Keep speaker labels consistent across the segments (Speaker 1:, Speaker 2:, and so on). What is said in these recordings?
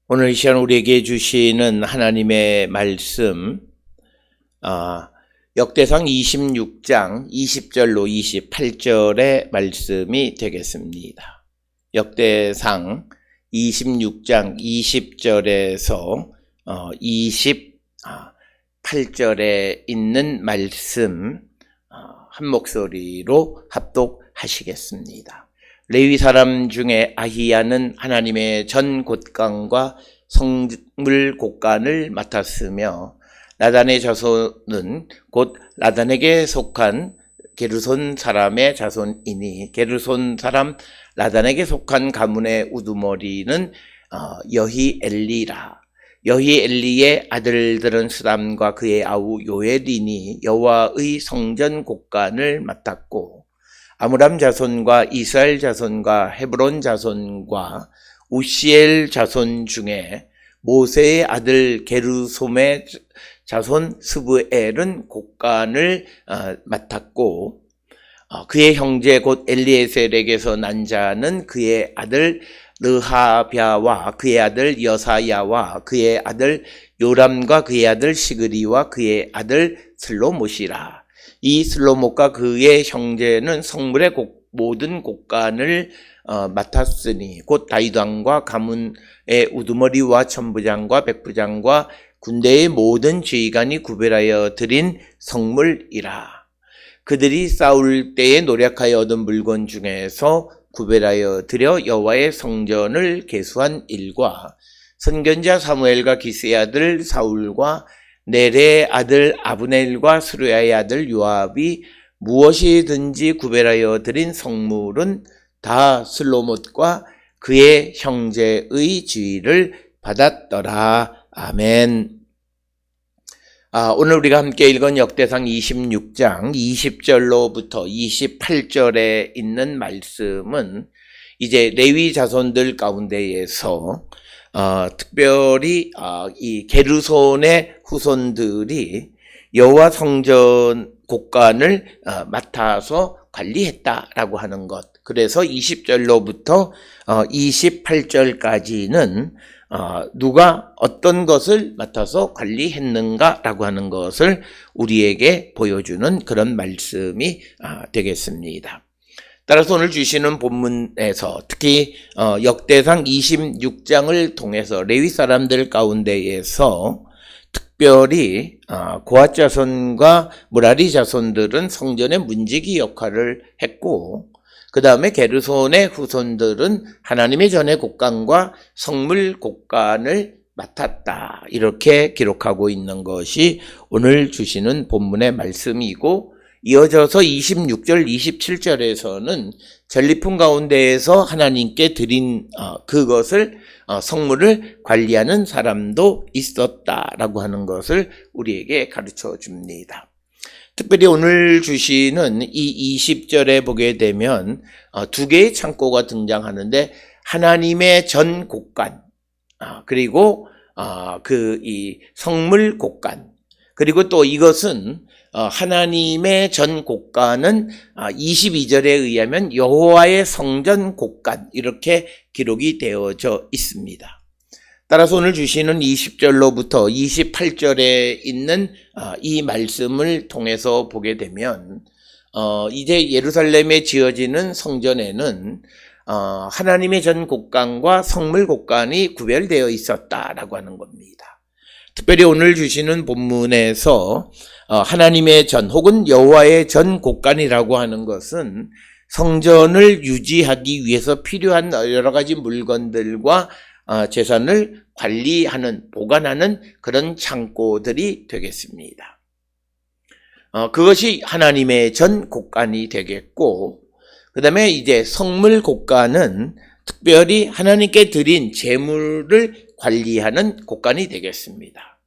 Speaker 1: 오늘 이 시간 우리에게 주시는 하나님의 말씀, 역대상 26장 20절로 28절의 말씀이 되겠습니다. 역대상 26장 20절에서 28절에 있는 말씀 한 목소리로 합독하시겠습니다. 레위 사람 중에 아히야는 하나님의 전 곳간과 성물 곳간을 맡았으며 나단의 자손은 곧 나단에게 속한 게르손 사람의 자손이니 게르손 사람 나단에게 속한 가문의 우두머리는 여히엘리라. 여히엘리의 아들들은 스람과 그의 아우 요엘이니 여호와의 성전 곳간을 맡았고 아므람 자손과 이스라엘 자손과 헤브론 자손과 우시엘 자손 중에 모세의 아들 게르솜의 자손 스브엘은 곳간을 맡았고 그의 형제 곧 엘리에셀에게서 난 자는 그의 아들 르하랴와 그의 아들 여사야와 그의 아들 요람과 그의 아들 시그리와 그의 아들 슬로못이라. 이 슬로못과 그의 형제는 성물의 모든 곳간을 맡았으니 곧 다윗 왕과 가문의 우두머리와 천부장과 백부장과 군대의 모든 지휘관이 구별하여 드린 성물이라. 그들이 싸울 때에 노력하여 얻은 물건 중에서 구별하여 드려 여호와의 성전을 계수한 일과 선견자 사무엘과 기스의 아들 사울과 넬의 아들 아브넬과 스루야의 아들 요압이 무엇이든지 구별하여 드린 성물은 다 슬로못과 그의 형제의 지위를 받았더라. 아멘. 오늘 우리가 함께 읽은 역대상 26장 20절로부터 28절에 있는 말씀은 이제 레위 자손들 가운데에서 특별히 이 게르손의 후손들이 여호와 성전 곳간을 맡아서 관리했다라고 하는 것. 그래서 20절로부터 28절까지는 누가 어떤 것을 맡아서 관리했는가라고 하는 것을 우리에게 보여주는 그런 말씀이 되겠습니다. 따라서 오늘 주시는 본문에서 특히 역대상 26장을 통해서 레위 사람들 가운데에서 특별히 고핫 자손과 무라리 자손들은 성전의 문지기 역할을 했고 그 다음에 게르손의 후손들은 하나님의 전의 곳간과 성물 곳간을 맡았다. 이렇게 기록하고 있는 것이 오늘 주시는 본문의 말씀이고 이어져서 26절, 27절에서는 전리품 가운데에서 하나님께 드린 그것을 성물을 관리하는 사람도 있었다라고 하는 것을 우리에게 가르쳐 줍니다. 특별히 오늘 주시는 이 20절에 보게 되면 두 개의 창고가 등장하는데 하나님의 전 곳간 그리고 이 성물 곳간 그리고 또 이것은 하나님의 전 곳간은 22절에 의하면 여호와의 성전 곳간 이렇게 기록이 되어져 있습니다. 따라서 오늘 주시는 20절로부터 28절에 있는 이 말씀을 통해서 보게 되면 이제 예루살렘에 지어지는 성전에는 하나님의 전 곳간과 성물 곳간이 구별되어 있었다라고 하는 겁니다. 특별히 오늘 주시는 본문에서 하나님의 전 혹은 여호와의 전 곳간이라고 하는 것은 성전을 유지하기 위해서 필요한 여러 가지 물건들과 재산을 관리하는, 보관하는 그런 창고들이 되겠습니다. 그것이 하나님의 전 곳간이 되겠고, 그 다음에 이제 성물 곳간은 특별히 하나님께 드린 제물을 관리하는 곳간이 되겠습니다.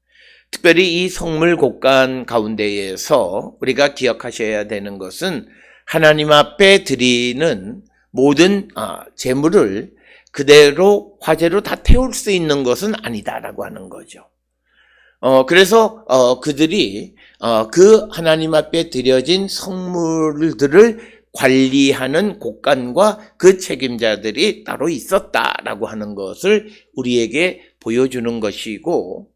Speaker 1: 특별히 이 성물 곳간 가운데에서 우리가 기억하셔야 되는 것은 하나님 앞에 드리는 모든 제물을 그대로 화재로 다 태울 수 있는 것은 아니다라고 하는 거죠. 그래서 그들이 그 하나님 앞에 드려진 성물들을 관리하는 곳간과 그 책임자들이 따로 있었다라고 하는 것을 우리에게 보여주는 것이고,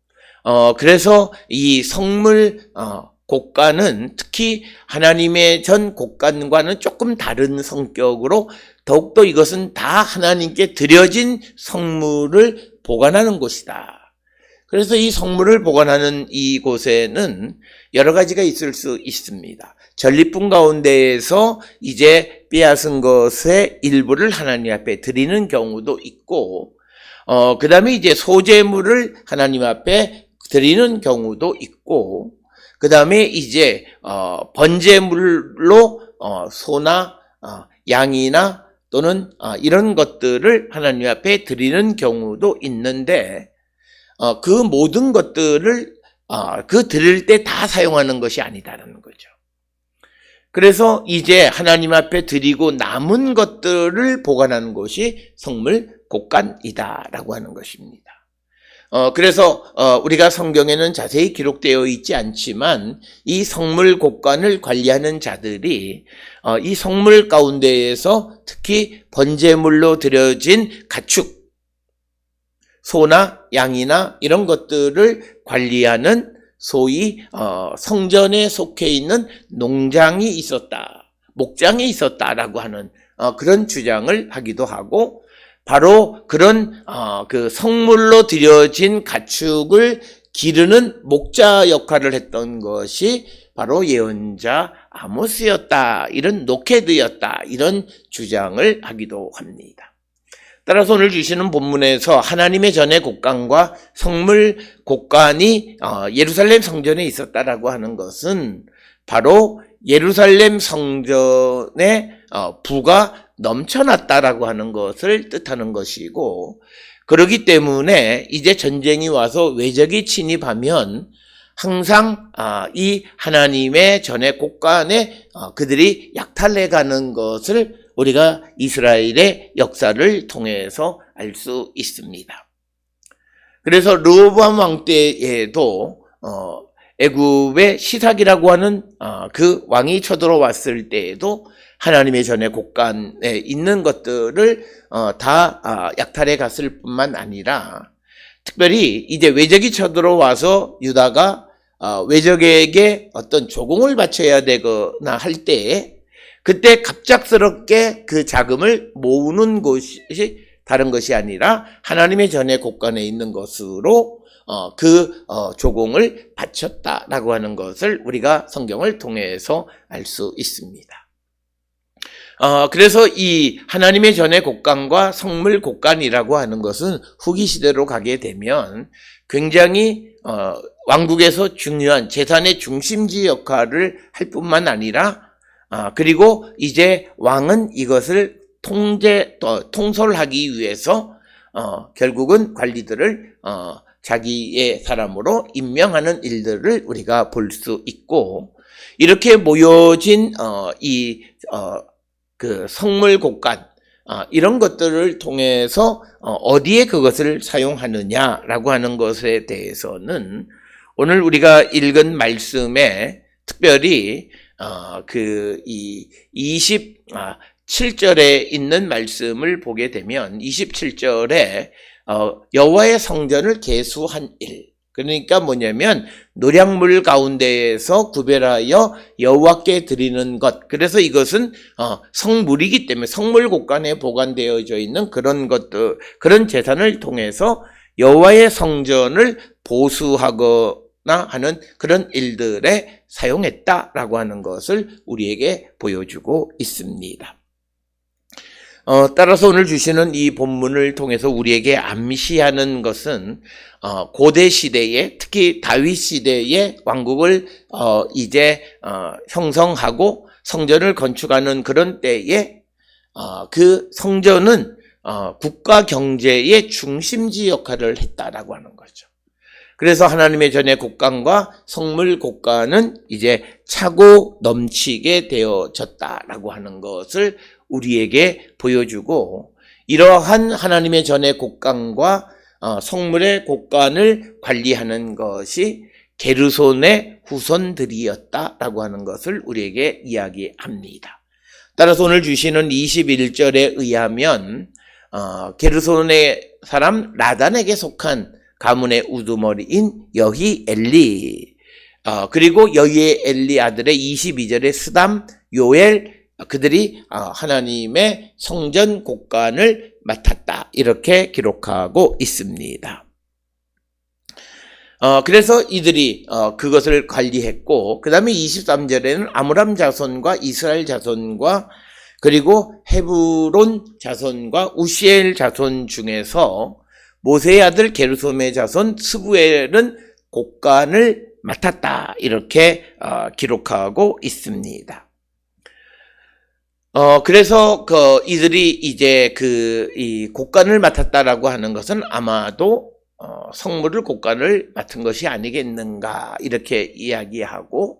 Speaker 1: 그래서 이 성물 곡간은 특히 하나님의 전 곡간과는 조금 다른 성격으로 더욱더 이것은 다 하나님께 드려진 성물을 보관하는 곳이다. 그래서 이 성물을 보관하는 이곳에는 여러 가지가 있을 수 있습니다. 전리품 가운데에서 이제 빼앗은 것의 일부를 하나님 앞에 드리는 경우도 있고, 그 다음에 이제 소재물을 하나님 앞에 드리는 경우도 있고, 그 다음에 이제 번제물로 소나 양이나 또는 이런 것들을 하나님 앞에 드리는 경우도 있는데, 그 모든 것들을 그 드릴 때 다 사용하는 것이 아니다라는 거죠. 그래서 이제 하나님 앞에 드리고 남은 것들을 보관하는 것이 성물 곡간이다라고 하는 것입니다. 그래서 우리가 성경에는 자세히 기록되어 있지 않지만 이 성물 곡간을 관리하는 자들이 이 성물 가운데에서 특히 번제물로 드려진 가축, 소나 양이나 이런 것들을 관리하는 소위 성전에 속해 있는 농장이 있었다, 목장이 있었다라고 하는 그런 주장을 하기도 하고, 바로 그런 그 성물로 드려진 가축을 기르는 목자 역할을 했던 것이 바로 예언자 아모스였다, 이런 노케드였다, 이런 주장을 하기도 합니다. 따라서 오늘 주시는 본문에서 하나님의 전의 곡간과 성물 곡간이 예루살렘 성전에 있었다라고 하는 것은 바로 예루살렘 성전의 부가 넘쳐났다라고 하는 것을 뜻하는 것이고, 그렇기 때문에 이제 전쟁이 와서 외적이 침입하면 항상 이 하나님의 전의 곡간에 그들이 약탈해가는 것을 우리가 이스라엘의 역사를 통해서 알 수 있습니다. 그래서 르호보암 왕 때에도 애굽의 시삭이라고 하는 그 왕이 쳐들어왔을 때에도 하나님의 전의 곡간에 있는 것들을 다 약탈해 갔을 뿐만 아니라, 특별히 이제 외적이 쳐들어와서 유다가 외적에게 어떤 조공을 바쳐야 되거나 할 때에 그때 갑작스럽게 그 자금을 모으는 것이 다른 것이 아니라 하나님의 전의 곡간에 있는 것으로 그 조공을 바쳤다라고 하는 것을 우리가 성경을 통해서 알 수 있습니다. 그래서 이 하나님의 전의 곡간과 성물 곡간이라고 하는 것은 후기 시대로 가게 되면 굉장히 왕국에서 중요한 재산의 중심지 역할을 할 뿐만 아니라, 그리고 이제 왕은 이것을 통솔하기 위해서 결국은 관리들을 자기의 사람으로 임명하는 일들을 우리가 볼 수 있고, 이렇게 모여진 그 성물 곡간, 이런 것들을 통해서 어디에 그것을 사용하느냐라고 하는 것에 대해서는 오늘 우리가 읽은 말씀에 특별히 이 27절에 있는 말씀을 보게 되면 27절에 여호와의 성전을 계수한 일, 그러니까 뭐냐면 노략물 가운데에서 구별하여 여호와께 드리는 것, 그래서 이것은 성물이기 때문에 성물 곡간에 보관되어져 있는 그런 것들, 그런 재산을 통해서 여호와의 성전을 보수하거나 하는 그런 일들에 사용했다라고 하는 것을 우리에게 보여주고 있습니다. 따라서 오늘 주시는 이 본문을 통해서 우리에게 암시하는 것은 고대 시대에, 특히 다윗 시대의 왕국을 이제 형성하고 성전을 건축하는 그런 때에 그 성전은 국가 경제의 중심지 역할을 했다라고 하는 거죠. 그래서 하나님의 전의 곡간과 성물 곡간은 이제 차고 넘치게 되어졌다라고 하는 것을 우리에게 보여주고, 이러한 하나님의 전의 곡간과 성물의 곡간을 관리하는 것이 게르손의 후손들이었다라고 하는 것을 우리에게 이야기합니다. 따라서 오늘 주시는 21절에 의하면 게르손의 사람 라단에게 속한 가문의 우두머리인 여희 엘리, 그리고 여희의 엘리 아들의 22절의 스담, 요엘, 그들이 하나님의 성전 곡간을 맡았다. 이렇게 기록하고 있습니다. 그래서 이들이 그것을 관리했고, 그 다음에 23절에는 아므람 자손과 이스라엘 자손과 그리고 헤브론 자손과 우시엘 자손 중에서 모세의 아들 게르솜의 자손 스부엘은 곡간을 맡았다. 이렇게 기록하고 있습니다. 그래서 이들이 이제 이 곡간을 맡았다라고 하는 것은 아마도 성물을 곡간을 맡은 것이 아니겠는가 이렇게 이야기하고,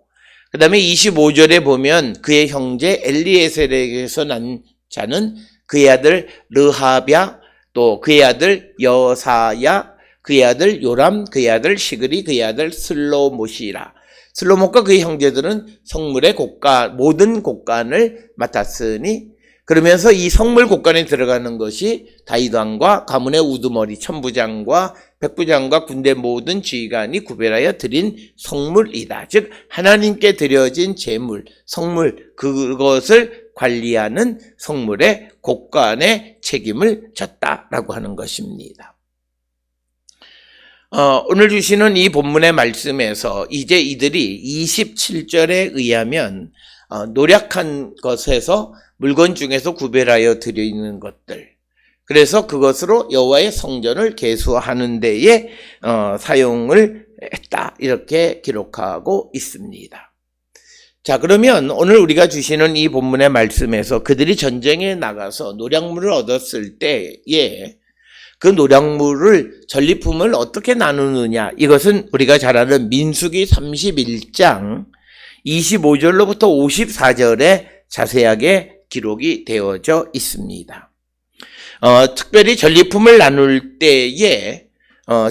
Speaker 1: 그 다음에 25절에 보면 그의 형제 엘리에셀에게서 난 자는 그의 아들 르하뱏, 또 그의 아들 여사야, 그의 아들 요람, 그의 아들 시그리, 그의 아들 슬로못이라. 슬로못과 그의 형제들은 성물의 곡간, 모든 곡간을 맡았으니, 그러면서 이 성물 곡간에 들어가는 것이 다윗 왕과 가문의 우두머리 천부장과 백부장과 군대 모든 지휘관이 구별하여 드린 성물이다. 즉 하나님께 드려진 제물, 성물, 그것을 관리하는 성물의 곡간의 책임을 졌다라고 하는 것입니다. 오늘 주시는 이 본문의 말씀에서 이제 이들이 27절에 의하면 노력한 것에서 물건 중에서 구별하여 드리는 것들, 그래서 그것으로 여호와의 성전을 계수하는 데에 사용을 했다. 이렇게 기록하고 있습니다. 자, 그러면 오늘 우리가 주시는 이 본문의 말씀에서 그들이 전쟁에 나가서 노략물을 얻었을 때에 그 노략물을 전리품을 어떻게 나누느냐, 이것은 우리가 잘 아는 민수기 31장 25절로부터 54절에 자세하게 기록이 되어져 있습니다. 특별히 전리품을 나눌 때에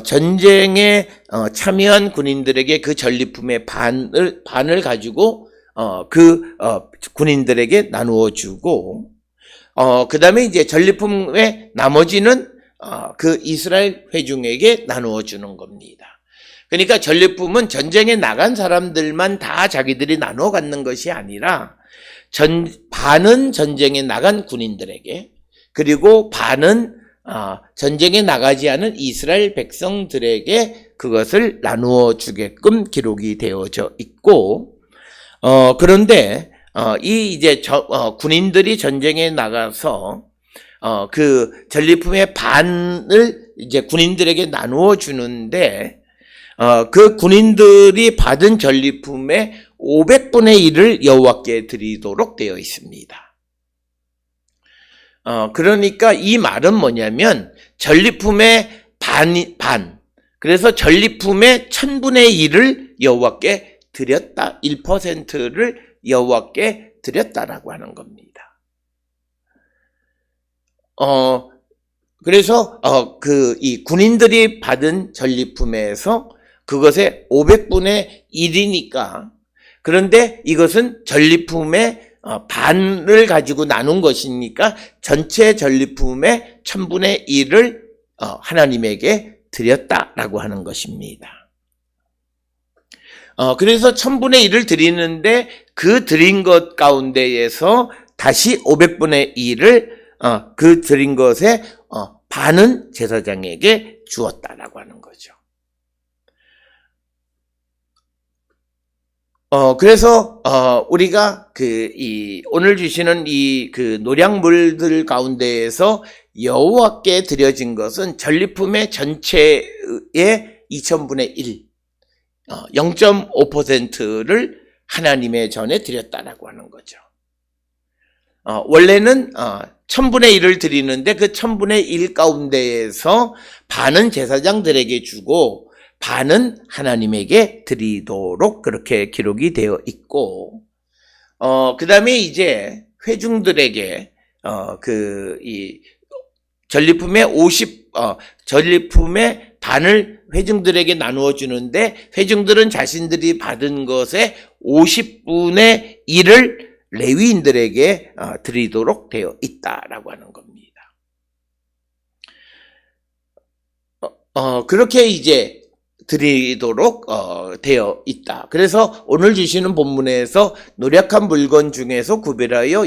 Speaker 1: 전쟁에 참여한 군인들에게 그 전리품의 반을 가지고 군인들에게 나누어 주고, 그 다음에 이제 전리품의 나머지는 그 이스라엘 회중에게 나누어 주는 겁니다. 그러니까 전리품은 전쟁에 나간 사람들만 다 자기들이 나누어 갖는 것이 아니라 반은 전쟁에 나간 군인들에게, 그리고 반은 전쟁에 나가지 않은 이스라엘 백성들에게 그것을 나누어 주게끔 기록이 되어져 있고, 그런데 이제 군인들이 전쟁에 나가서 그 전리품의 반을 이제 군인들에게 나누어 주는데, 그 군인들이 받은 전리품의 500분의 1을 여호와께 드리도록 되어 있습니다. 그러니까 이 말은 뭐냐면 전리품의 반, 그래서 전리품의 1000분의 1을 여호와께 드렸다, 1%를 여호와께 드렸다라고 하는 겁니다. 그래서 이 군인들이 받은 전리품에서 그것의 500분의 1이니까, 그런데 이것은 전리품의 반을 가지고 나눈 것이니까 전체 전리품의 1000분의 1을 하나님에게 드렸다라고 하는 것입니다. 그래서 1000분의 1을 드리는데 그 드린 것 가운데에서 다시 500분의 1을 그 드린 것의 반은 제사장에게 주었다라고 하는 거죠. 그래서 우리가 오늘 주시는 그 노략물들 가운데에서 여호와께 드려진 것은 전리품의 전체의 2000분의 1, 0.5%를 하나님의 전에 드렸다라고 하는 거죠. 원래는 1000분의 1을 드리는데 그 1000분의 1 가운데에서 반은 제사장들에게 주고 반은 하나님에게 드리도록 그렇게 기록이 되어 있고, 그 다음에 이제 회중들에게 이 전리품의 전리품의 반을 회중들에게 나누어 주는데, 회중들은 자신들이 받은 것의 50분의 1을 레위인들에게 드리도록 되어 있다라고 하는 겁니다. 그렇게 이제 드리도록 되어 있다. 그래서 오늘 주시는 본문에서 노력한 물건 중에서 구별하여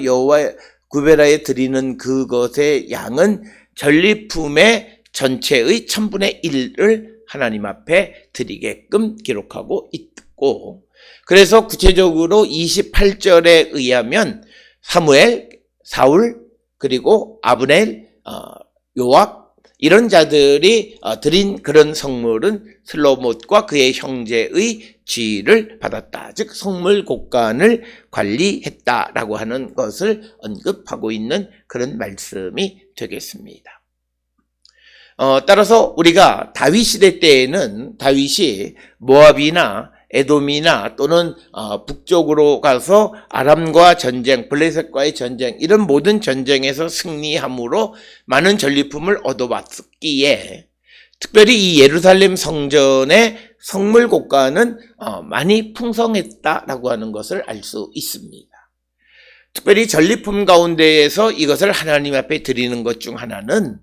Speaker 1: 드리는 그것의 양은 전리품의 전체의 1000분의 1을 하나님 앞에 드리게끔 기록하고 있고, 그래서 구체적으로 28절에 의하면 사무엘, 사울, 그리고 아브넬, 요압 이런 자들이 드린 그런 성물은 슬로못과 그의 형제의 지위를 받았다. 즉 성물 곡간을 관리했다라고 하는 것을 언급하고 있는 그런 말씀이 되겠습니다. 따라서 우리가 다윗 시대 때에는 다윗이 모압이나 에돔이나 또는 북쪽으로 가서 아람과 전쟁, 블레셋과의 전쟁 이런 모든 전쟁에서 승리함으로 많은 전리품을 얻어왔기에 특별히 이 예루살렘 성전의 성물 곡간은 많이 풍성했다라고 하는 것을 알 수 있습니다. 특별히 전리품 가운데에서 이것을 하나님 앞에 드리는 것 중 하나는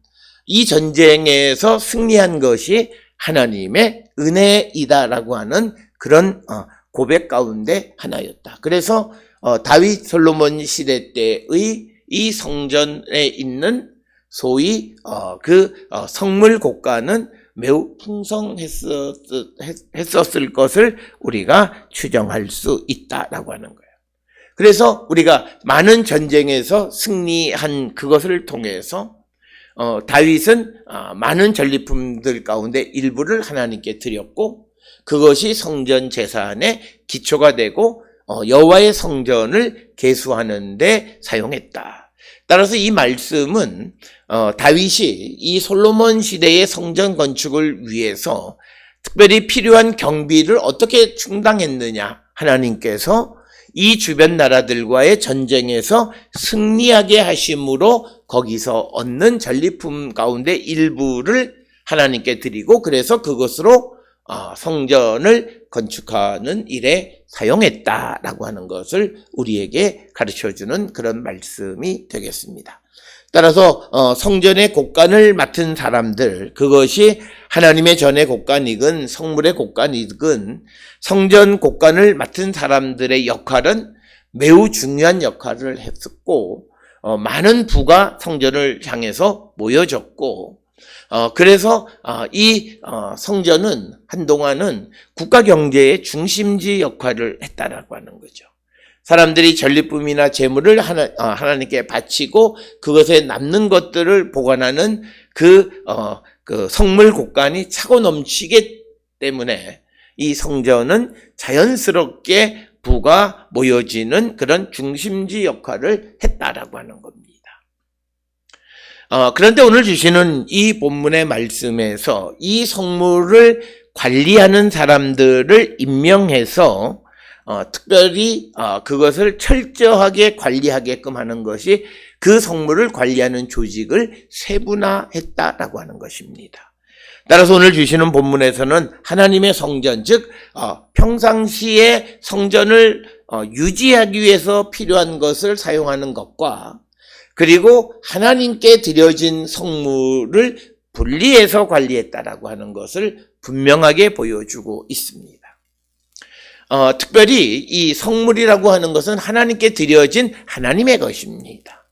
Speaker 1: 이 전쟁에서 승리한 것이 하나님의 은혜이다라고 하는 그런 고백 가운데 하나였다. 그래서 다윗 솔로몬 시대 때의 이 성전에 있는 소위 성물 곡간은 매우 풍성했었을 것을 우리가 추정할 수 있다라고 하는 거예요. 그래서 우리가 많은 전쟁에서 승리한 그것을 통해서 다윗은 많은 전리품들 가운데 일부를 하나님께 드렸고 그것이 성전 제사의 기초가 되고 여호와의 성전을 계수하는 데 사용했다. 따라서 이 말씀은 다윗이 이 솔로몬 시대의 성전 건축을 위해서 특별히 필요한 경비를 어떻게 충당했느냐, 하나님께서 이 주변 나라들과의 전쟁에서 승리하게 하심으로 거기서 얻는 전리품 가운데 일부를 하나님께 드리고 그래서 그것으로 성전을 건축하는 일에 사용했다라고 하는 것을 우리에게 가르쳐주는 그런 말씀이 되겠습니다. 따라서 성전의 곡간을 맡은 사람들, 그것이 하나님의 전의 곡간이건 성물의 곡간이건 성전 곡간을 맡은 사람들의 역할은 매우 중요한 역할을 했었고 많은 부가 성전을 향해서 모여졌고 그래서 이 성전은 한동안은 국가 경제의 중심지 역할을 했다라고 하는 거죠. 사람들이 전리품이나 재물을 하나님께 바치고 그것에 남는 것들을 보관하는 그 성물 곡간이 차고 넘치기 때문에 이 성전은 자연스럽게 부가 모여지는 그런 중심지 역할을 했다라고 하는 겁니다. 그런데 오늘 주시는 이 본문의 말씀에서 이 성물을 관리하는 사람들을 임명해서 특별히 그것을 철저하게 관리하게끔 하는 것이 그 성물을 관리하는 조직을 세분화했다라고 하는 것입니다. 따라서 오늘 주시는 본문에서는 하나님의 성전, 즉 평상시에 성전을 유지하기 위해서 필요한 것을 사용하는 것과 그리고 하나님께 드려진 성물을 분리해서 관리했다라고 하는 것을 분명하게 보여주고 있습니다. 특별히 이 성물이라고 하는 것은 하나님께 드려진 하나님의 것입니다.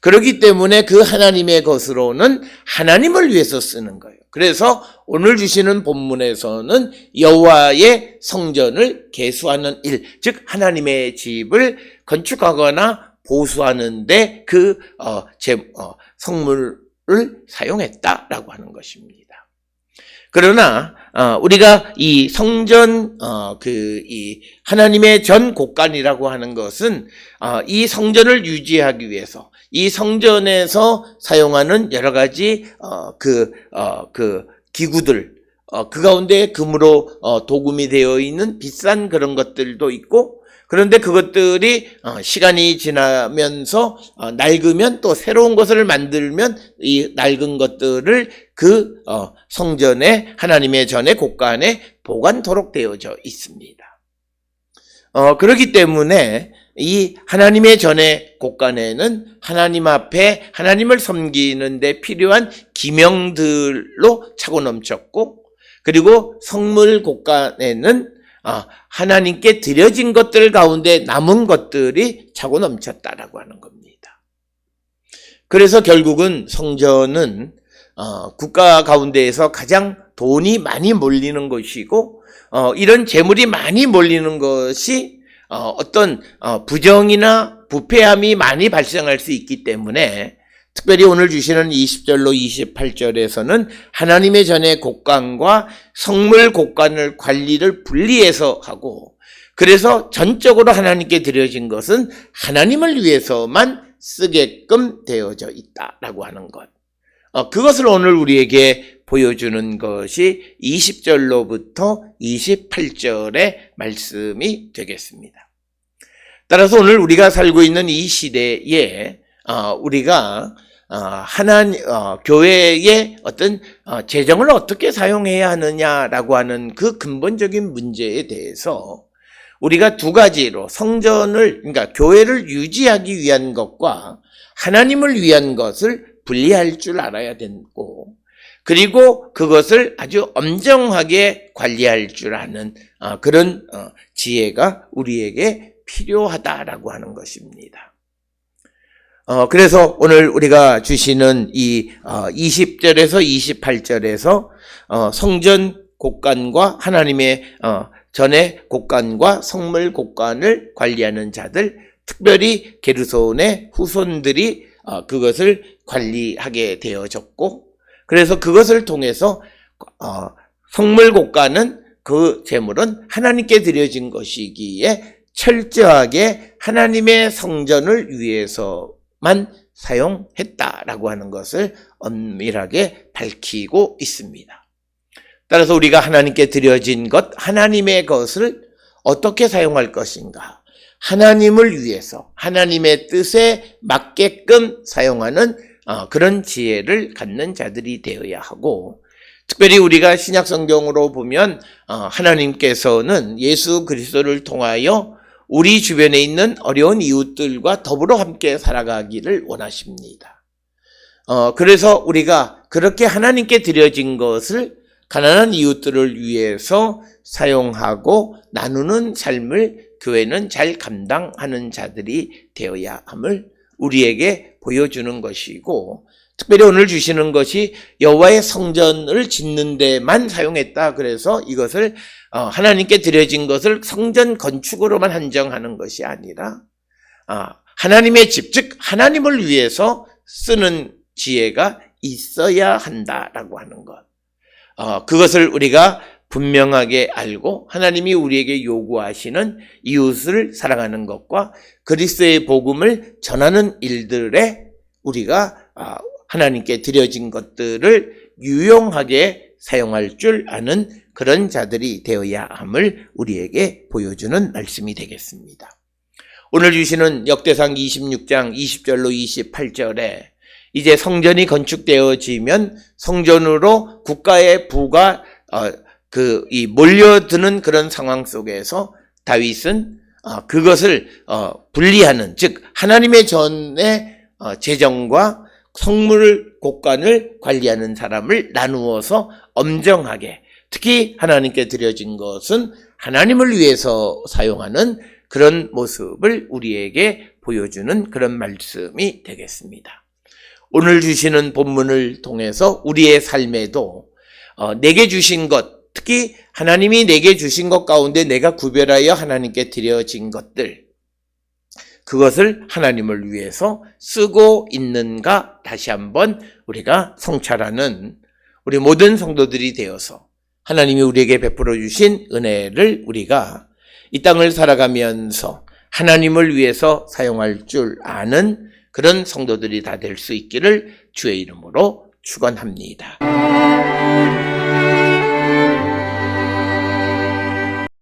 Speaker 1: 그렇기 때문에 그 하나님의 것으로는 하나님을 위해서 쓰는 거예요. 그래서 오늘 주시는 본문에서는 여호와의 성전을 계수하는 일, 즉 하나님의 집을 건축하거나 보수하는데 그 성물을 사용했다라고 하는 것입니다. 그러나 우리가 이 성전 이 하나님의 전 곡간이라고 하는 것은 이 성전을 유지하기 위해서 이 성전에서 사용하는 여러 가지 기구들 그 가운데 금으로 도금이 되어 있는 비싼 그런 것들도 있고 그런데 그것들이 시간이 지나면서 낡으면 또 새로운 것을 만들면 이 낡은 것들을 그 성전에 하나님의 전의 곡간에 보관토록 되어져 있습니다. 그렇기 때문에 이 하나님의 전의 곳간에는 하나님 앞에 하나님을 섬기는 데 필요한 기명들로 차고 넘쳤고, 그리고 성물 곳간에는 하나님께 드려진 것들 가운데 남은 것들이 차고 넘쳤다라고 하는 겁니다. 그래서 결국은 성전은 국가 가운데에서 가장 돈이 많이 몰리는 것이고, 이런 재물이 많이 몰리는 것이 어떤 부정이나 부패함이 많이 발생할 수 있기 때문에, 특별히 오늘 주시는 20절로 28절에서는 하나님의 전의 곳간과 성물 곳간을 관리를 분리해서 하고, 그래서 전적으로 하나님께 드려진 것은 하나님을 위해서만 쓰게끔 되어져 있다라고 하는 것. 그것을 오늘 우리에게 보여주는 것이 20절로부터 28절의 말씀이 되겠습니다. 따라서 오늘 우리가 살고 있는 이 시대에 우리가 교회의 어떤 재정을 어떻게 사용해야 하느냐라고 하는 그 근본적인 문제에 대해서 우리가 두 가지로 그러니까 교회를 유지하기 위한 것과 하나님을 위한 것을 분리할 줄 알아야 되고, 그리고 그것을 아주 엄정하게 관리할 줄 아는 그런 지혜가 우리에게 필요하다라고 하는 것입니다. 그래서 오늘 우리가 주시는 이 20절에서 28절에서 성전 곳간과 하나님의 전의 곳간과 성물 곳간을 관리하는 자들, 특별히 게르손의 후손들이 그것을 관리하게 되어졌고, 그래서 그것을 통해서 성물 곳간은 그 재물은 하나님께 드려진 것이기에 철저하게 하나님의 성전을 위해서만 사용했다라고 하는 것을 엄밀하게 밝히고 있습니다. 따라서 우리가 하나님께 드려진 것, 하나님의 것을 어떻게 사용할 것인가? 하나님을 위해서 하나님의 뜻에 맞게끔 사용하는 그런 지혜를 갖는 자들이 되어야 하고, 특별히 우리가 신약 성경으로 보면 하나님께서는 예수 그리스도를 통하여 우리 주변에 있는 어려운 이웃들과 더불어 함께 살아가기를 원하십니다. 그래서 우리가 그렇게 하나님께 드려진 것을 가난한 이웃들을 위해서 사용하고 나누는 삶을 교회는 잘 감당하는 자들이 되어야 함을 우리에게 보여주는 것이고, 특별히 오늘 주시는 것이 여호와의 성전을 짓는 데만 사용했다. 그래서 이것을 하나님께 드려진 것을 성전 건축으로만 한정하는 것이 아니라 하나님의 집, 즉 하나님을 위해서 쓰는 지혜가 있어야 한다라고 하는 것. 그것을 우리가 분명하게 알고 하나님이 우리에게 요구하시는 이웃을 사랑하는 것과 그리스도의 복음을 전하는 일들에 우리가 하나님께 드려진 것들을 유용하게 사용할 줄 아는 그런 자들이 되어야 함을 우리에게 보여주는 말씀이 되겠습니다. 오늘 주시는 역대상 26장 20절로 28절에 이제 성전이 건축되어지면 성전으로 국가의 부가 몰려드는 그런 상황 속에서 다윗은 그것을 분리하는, 즉 하나님의 전의 재정과 성물 곳간을 관리하는 사람을 나누어서 엄정하게, 특히 하나님께 드려진 것은 하나님을 위해서 사용하는 그런 모습을 우리에게 보여주는 그런 말씀이 되겠습니다. 오늘 주시는 본문을 통해서 우리의 삶에도 내게 주신 것, 특히 하나님이 내게 주신 것 가운데 내가 구별하여 하나님께 드려진 것들, 그것을 하나님을 위해서 쓰고 있는가 다시 한번 우리가 성찰하는 우리 모든 성도들이 되어서 하나님이 우리에게 베풀어 주신 은혜를 우리가 이 땅을 살아가면서 하나님을 위해서 사용할 줄 아는 그런 성도들이 다 될 수 있기를 주의 이름으로 축원합니다.